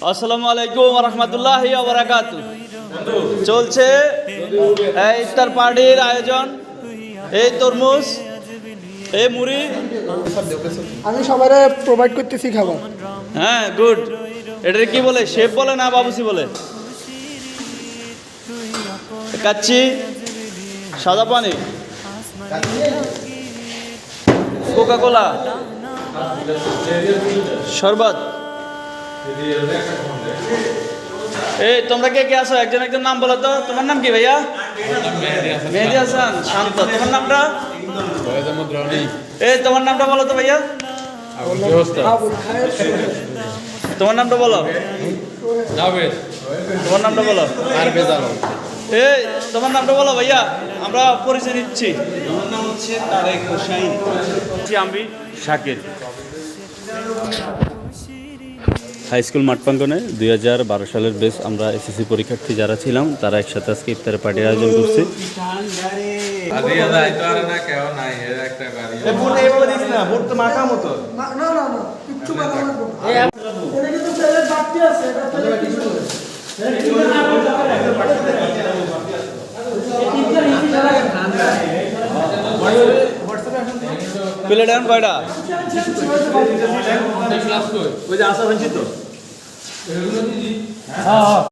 আসসালামু আলাইকুম ওয়া রাহমাতুল্লাহি ওয়া বারাকাতুহু। চলছে এই ইফতার পার্টির আয়োজন। এই তরমুজ, এই মুড়ি আমি সবাই প্রোভাইড করতেছি খাবার। হ্যাঁ, গুড। এটা কি বলে, শেফ বলে না বাবুসি বলে? কাচ্চি, সাদা পানি, কোকা কোলা, শরবত। এই তোমরা কে কে আছো? একজন একজন নাম বলো তো। তোমার নাম কি ভাইয়া? মেহেদি হাসান। শান্ত। তোমার নামটা? এই তোমার নামটা বলো তো ভাইয়া। তোমার নামটা বলো। তোমার নামটা বলো। এই তোমার নামটা বলো ভাইয়া, আমরা পরিচয় নিচ্ছি। আমার নাম হচ্ছে তারেক হোসাইন। আমি শাকির। হাই স্কুল মাঠ প্রাঙ্গনে 2012 সালের বেশ আমরা এসএসসি পরীক্ষার্থী যারা ছিলাম তারা একসাথে আজকে ইফতারের পার্টির আয়োজন করছি। প্লেট এখন কয়টা? ওই যে আসা হয়েছি তো।